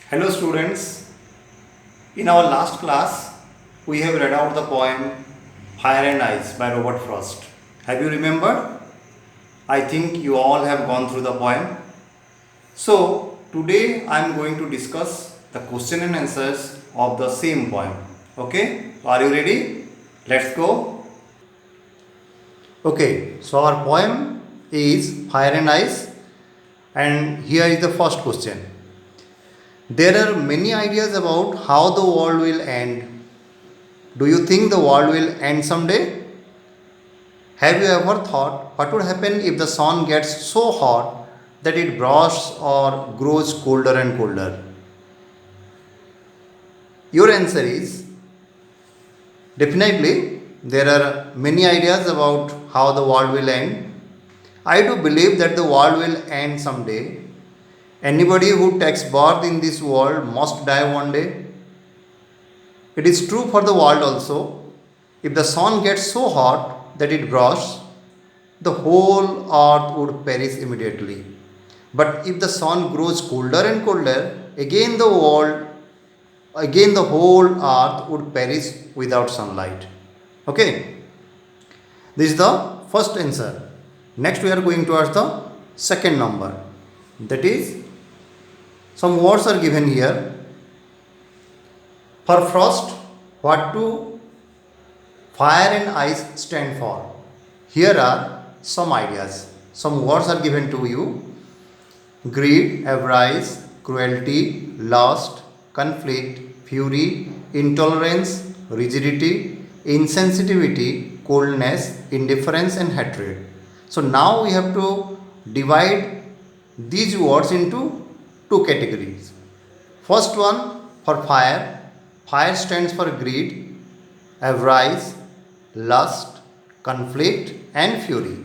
Hello students, in our last class we have read out the poem Fire and Ice by Robert Frost. Have you remembered? I think you all have gone through the poem. So today I am going to discuss the question and answers of the same poem. Okay, so are you ready? Let's go. Okay, so our poem is Fire and Ice, and here is the first question. There are many ideas about how the world will end. Do you think the world will end someday? Have you ever thought what would happen if the sun gets so hot that it bursts or grows colder and colder? Your answer is definitely there are many ideas about how the world will end. I do believe that the world will end someday. Anybody who takes birth in this world must die one day. It is true for the world also. If the sun gets so hot that it bursts, the whole earth would perish immediately. But if the sun grows colder and colder, again the whole earth would perish without sunlight. Okay, this is the first answer. Next, we are going towards the second number. That is, some words are given here. For Frost, what do fire and ice stand for? Here are some ideas. Some words are given to you: greed, avarice, cruelty, lust, conflict, fury, intolerance, rigidity, insensitivity, coldness, indifference, and hatred. So now we have to divide these words into two categories. First one, for fire. Fire stands for greed, avarice, lust, conflict, and fury.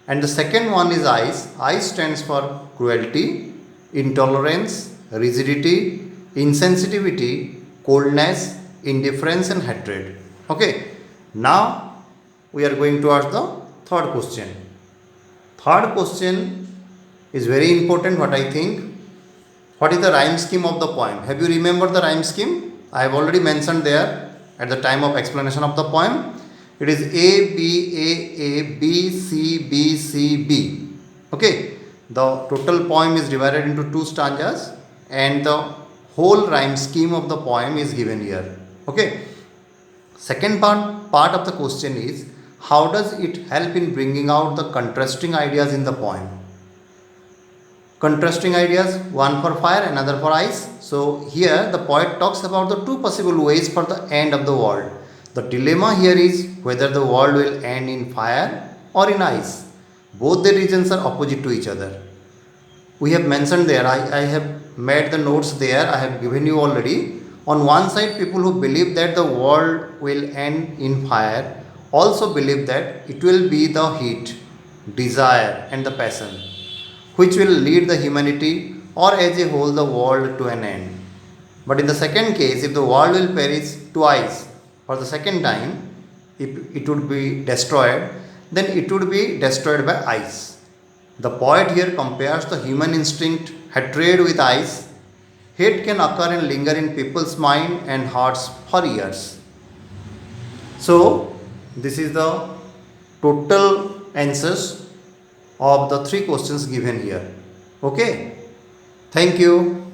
And the second one is ice. Ice stands for cruelty, intolerance, rigidity, insensitivity, coldness, indifference, and hatred. Okay. Now we are going towards the third question. Third question is very important, what I think. What is the rhyme scheme of the poem? Have you remembered the rhyme scheme? I have already mentioned there at the time of explanation of the poem. It is A, B, A, B, C, B, C, B. Okay. The total poem is divided into two stanzas and the whole rhyme scheme of the poem is given here. Okay. Second part of the question is, how does it help in bringing out the contrasting ideas in the poem? Contrasting ideas, one for fire, another for ice. So here the poet talks about the two possible ways for the end of the world. The dilemma here is whether the world will end in fire or in ice. Both the regions are opposite to each other. We have mentioned there, I have made the notes there, I have given you already. On one side, people who believe that the world will end in fire also believe that it will be the heat, desire, and the passion which will lead the humanity or as a whole the world to an end. But in the second case, if the world will perish to ice for the second time, if it would be destroyed, then it would be destroyed by ice. The poet here compares the human instinct hatred with ice. Hate can occur and linger in people's mind and hearts for years. So, this is the total answers of the three questions given here. Okay, thank you.